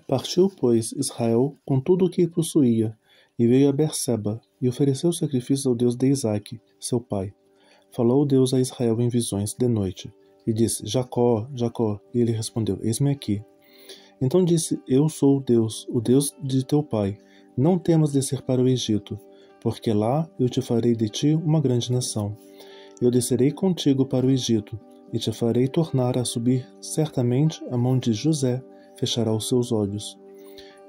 Partiu, pois, Israel com tudo o que possuía, e veio a Berseba, e ofereceu sacrifícios ao Deus de Isaque, seu pai. Falou Deus a Israel em visões, de noite, e disse: Jacó, Jacó. E ele respondeu: Eis-me aqui. Então disse: Eu sou o Deus de teu pai. Não temas descer para o Egito, porque lá eu te farei de ti uma grande nação. Eu descerei contigo para o Egito, e te farei tornar a subir. Certamente a mão de José fechará os seus olhos.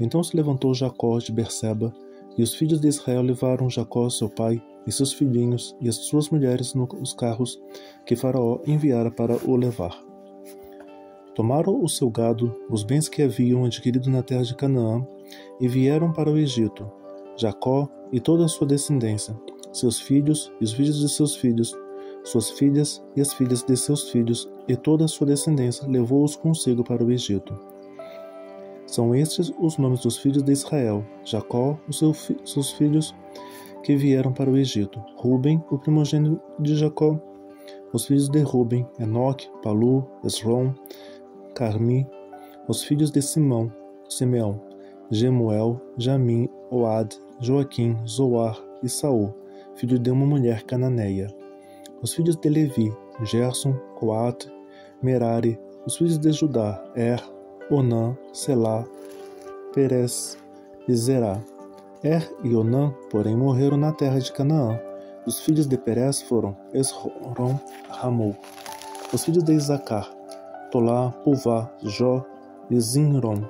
Então se levantou Jacó de Berseba, e os filhos de Israel levaram Jacó, seu pai, e seus filhinhos e as suas mulheres nos carros que Faraó enviara para o levar. Tomaram o seu gado, os bens que haviam adquirido na terra de Canaã, e vieram para o Egito. Jacó e toda a sua descendência, seus filhos e os filhos de seus filhos, suas filhas e as filhas de seus filhos, e toda a sua descendência levou-os consigo para o Egito. São estes os nomes dos filhos de Israel: Jacó, seus filhos que vieram para o Egito. Ruben, o primogênito de Jacó. Os filhos de Ruben: Enoque, Palu, Esrom, Carmi. Os filhos de Simeão: Gemuel, Jamim, Oad, Joaquim, Zoar e Saul, filho de uma mulher cananeia. Os filhos de Levi: Gerson, Coate, Merari. Os filhos de Judá: Onã, Selá, Perez e Zerá. E Onã, porém, morreram na terra de Canaã. Os filhos de Perez foram Esrom, Ramou. Os filhos de Isacar: Tolá, Puvá, Jó e Zinrom.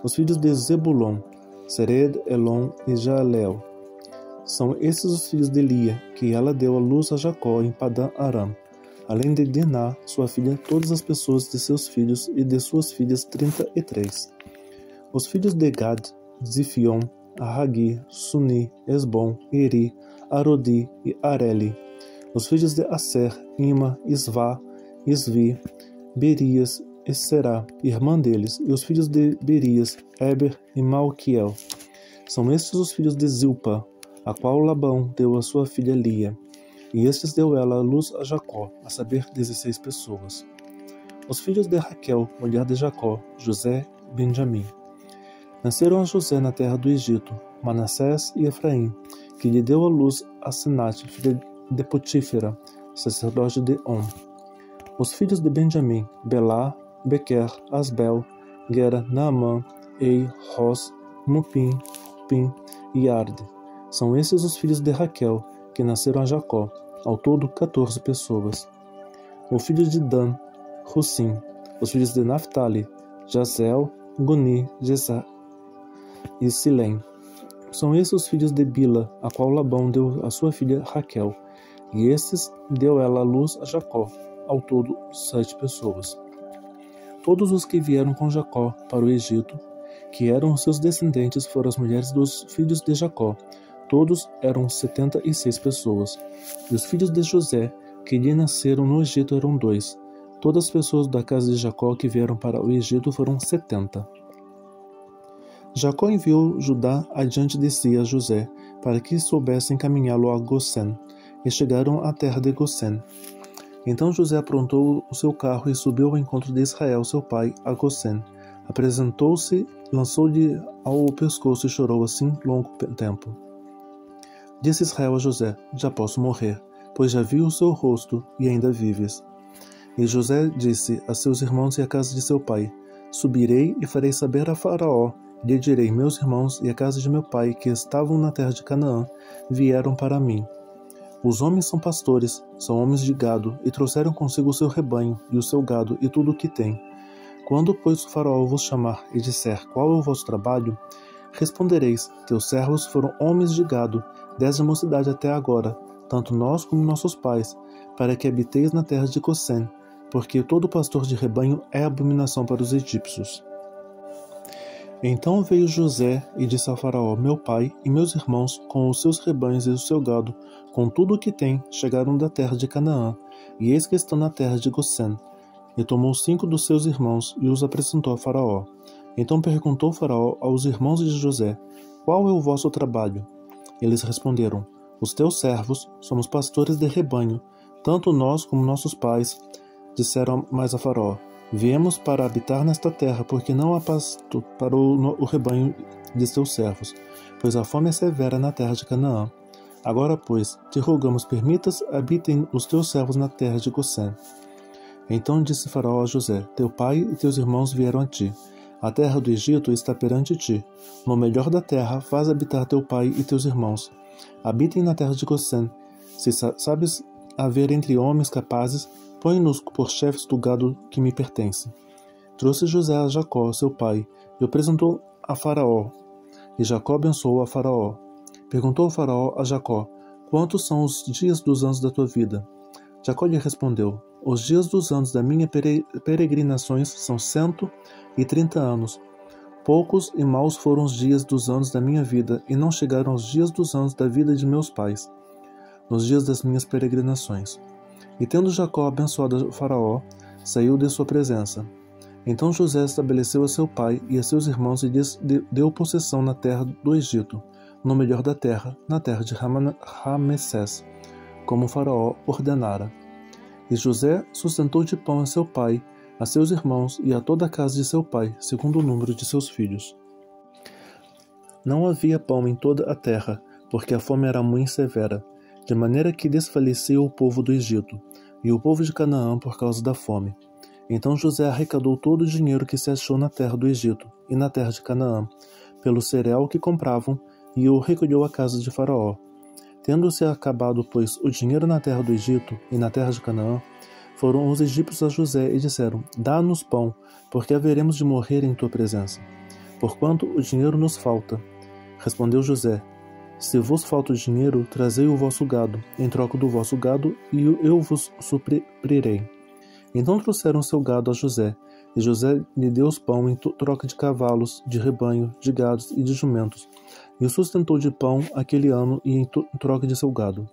Os filhos de Zebulon: Sered, Elon e Jaleel. São esses os filhos de Lia, que ela deu à luz a Jacó em Padã Aram. Além de Diná, sua filha, todas as pessoas de seus filhos e de suas filhas, 33. Os filhos de Gad: Zifion, Ahagi, Suni, Esbom, Eri, Arodi e Areli. Os filhos de Aser: Ima, Isvá, Isvi, Berias e Será, irmã deles, e os filhos de Berias: Eber e Malquiel. São estes os filhos de Zilpa, a qual Labão deu a sua filha Lia. E estes deu ela à luz a Jacó, a saber, 16 pessoas. Os filhos de Raquel, mulher de Jacó: José e Benjamim. Nasceram a José na terra do Egito, Manassés e Efraim, que lhe deu à luz a Senate, filha de Potífera, sacerdote de On. Os filhos de Benjamim: Belá, Bequer, Asbel, Gera, Naamã, Ei, Ros, Mupim, Pim e Arde. São esses os filhos de Raquel, que nasceram a Jacó, ao todo 14 pessoas. Os filhos de Dan: Russim. Os filhos de Naphtali: Jazel, Guni, Jezá e Silém. São esses os filhos de Bila, a qual Labão deu a sua filha Raquel, e estes deu ela à luz a Jacó, ao todo 7 pessoas. Todos os que vieram com Jacó para o Egito, que eram seus descendentes, foram as mulheres dos filhos de Jacó. Todos eram 76 pessoas. E os filhos de José, que lhe nasceram no Egito, eram 2. Todas as pessoas da casa de Jacó que vieram para o Egito foram 70. Jacó enviou Judá adiante de si a José, para que soubesse encaminhá-lo a Gosém, e chegaram à terra de Gosém. Então José aprontou o seu carro e subiu ao encontro de Israel, seu pai, a Gosém. Apresentou-se, lançou-lhe ao pescoço e chorou assim longo tempo. Disse Israel a José: Já posso morrer, pois já vi o seu rosto e ainda vives. E José disse a seus irmãos e à casa de seu pai: Subirei e farei saber a Faraó, e lhe direi: Meus irmãos e a casa de meu pai, que estavam na terra de Canaã, vieram para mim. Os homens são pastores, são homens de gado, e trouxeram consigo o seu rebanho, e o seu gado, e tudo o que tem. Quando, pois, o Faraó vos chamar e disser: Qual é o vosso trabalho? Respondereis: Teus servos foram homens de gado, desde a mocidade até agora, tanto nós como nossos pais, para que habiteis na terra de Gosém, porque todo pastor de rebanho é abominação para os egípcios. Então veio José e disse ao Faraó: Meu pai e meus irmãos, com os seus rebanhos e o seu gado, com tudo o que tem, chegaram da terra de Canaã, e eis que estão na terra de Gosém. E tomou 5 dos seus irmãos e os apresentou a Faraó. Então perguntou Faraó aos irmãos de José: Qual é o vosso trabalho? Eles responderam: Os teus servos somos pastores de rebanho, tanto nós como nossos pais. Disseram mais a Faraó: Viemos para habitar nesta terra, porque não há pasto para o rebanho de teus servos, pois a fome é severa na terra de Canaã. Agora, pois, te rogamos, permitas habitem os teus servos na terra de Gosém. Então disse Faraó a José: Teu pai e teus irmãos vieram a ti. A terra do Egito está perante ti. No melhor da terra, faz habitar teu pai e teus irmãos. Habitem na terra de Gosém. Se sabes haver entre homens capazes, põe-nos por chefes do gado que me pertence. Trouxe José a Jacó, seu pai, e o apresentou a Faraó. E Jacó abençoou a Faraó. Perguntou o Faraó a Jacó: Quantos são os dias dos anos da tua vida? Jacó lhe respondeu: Os dias dos anos da minha peregrinações são 130 anos. Poucos e maus foram os dias dos anos da minha vida, e não chegaram aos dias dos anos da vida de meus pais, nos dias das minhas peregrinações. E tendo Jacó abençoado Faraó, saiu de sua presença. Então José estabeleceu a seu pai e a seus irmãos e deu possessão na terra do Egito, no melhor da terra, na terra de Ramessés, como Faraó ordenara. E José sustentou de pão a seu pai, a seus irmãos e a toda a casa de seu pai, segundo o número de seus filhos. Não havia pão em toda a terra, porque a fome era muito severa, de maneira que desfalecia o povo do Egito, e o povo de Canaã por causa da fome. Então José arrecadou todo o dinheiro que se achou na terra do Egito e na terra de Canaã, pelo cereal que compravam, e o recolheu à casa de Faraó. Tendo-se acabado, pois, o dinheiro na terra do Egito e na terra de Canaã, foram os egípcios a José e disseram: Dá-nos pão, porque haveremos de morrer em tua presença, porquanto o dinheiro nos falta. Respondeu José: Se vos falta o dinheiro, trazei o vosso gado, em troca do vosso gado, e eu vos suprirei. Então trouxeram seu gado a José, e José lhe deu os pão em troca de cavalos, de rebanho, de gados e de jumentos, e o sustentou de pão aquele ano e em troca de seu gado.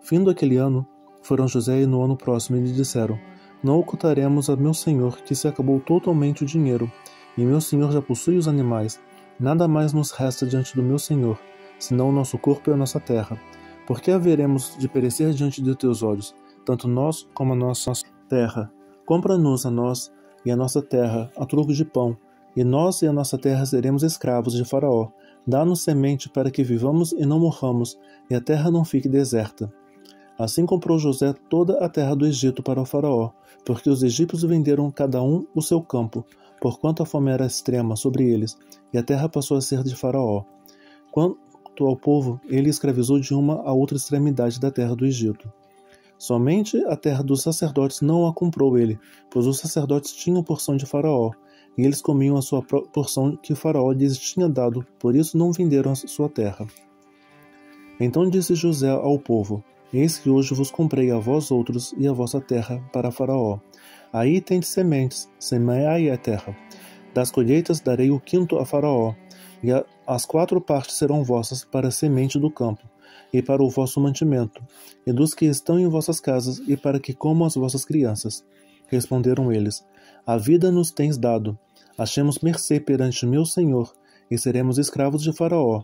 Findo aquele ano, foram José e no ano próximo e lhe disseram: Não ocultaremos a meu senhor que se acabou totalmente o dinheiro, e meu senhor já possui os animais. Nada mais nos resta diante do meu senhor, senão o nosso corpo e a nossa terra. Por que haveremos de perecer diante de teus olhos, tanto nós como a nossa terra? Compra-nos a nós e a nossa terra a troco de pão, e nós e a nossa terra seremos escravos de Faraó. Dá-nos semente para que vivamos e não morramos, e a terra não fique deserta. Assim comprou José toda a terra do Egito para o Faraó, porque os egípcios venderam cada um o seu campo, porquanto a fome era extrema sobre eles, e a terra passou a ser de Faraó. Quanto ao povo, ele escravizou de uma a outra extremidade da terra do Egito. Somente a terra dos sacerdotes não a comprou ele, pois os sacerdotes tinham porção de Faraó, e eles comiam a sua porção que Faraó lhes tinha dado, por isso não venderam a sua terra. Então disse José ao povo: Eis que hoje vos comprei a vós outros e a vossa terra para Faraó. Aí tendes sementes, semeai a terra. Das colheitas darei o quinto a Faraó, e as 4 partes serão vossas para a semente do campo, e para o vosso mantimento, e dos que estão em vossas casas, e para que comam as vossas crianças. Responderam eles: A vida nos tens dado. Achemos mercê perante meu senhor, e seremos escravos de Faraó.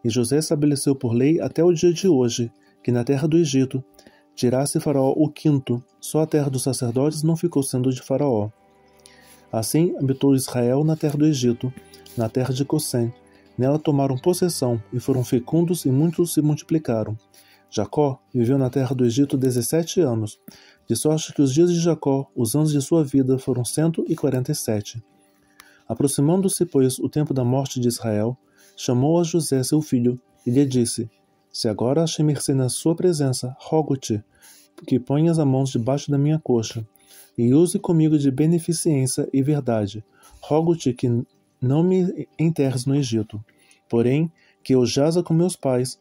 E José estabeleceu por lei até o dia de hoje, que na terra do Egito tirasse Faraó o quinto, só a terra dos sacerdotes não ficou sendo de Faraó. Assim habitou Israel na terra do Egito, na terra de Gosém. Nela tomaram possessão, e foram fecundos, e muitos se multiplicaram. Jacó viveu na terra do Egito 17 anos, de sorte que os dias de Jacó, os anos de sua vida, foram 147. Aproximando-se, pois, o tempo da morte de Israel, chamou a José seu filho, e lhe disse: Se agora achei mercê na sua presença, rogo-te que ponhas as mãos debaixo da minha coxa, e use comigo de beneficência e verdade. Rogo-te que não me enterres no Egito, porém que eu jaza com meus pais.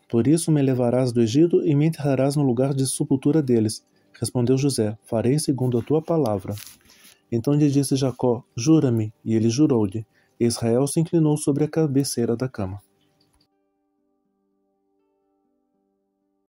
Por isso me levarás do Egito e me enterrarás no lugar de sepultura deles. Respondeu José: Farei segundo a tua palavra. Então lhe disse Jacó: Jura-me. E ele jurou-lhe. E Israel se inclinou sobre a cabeceira da cama.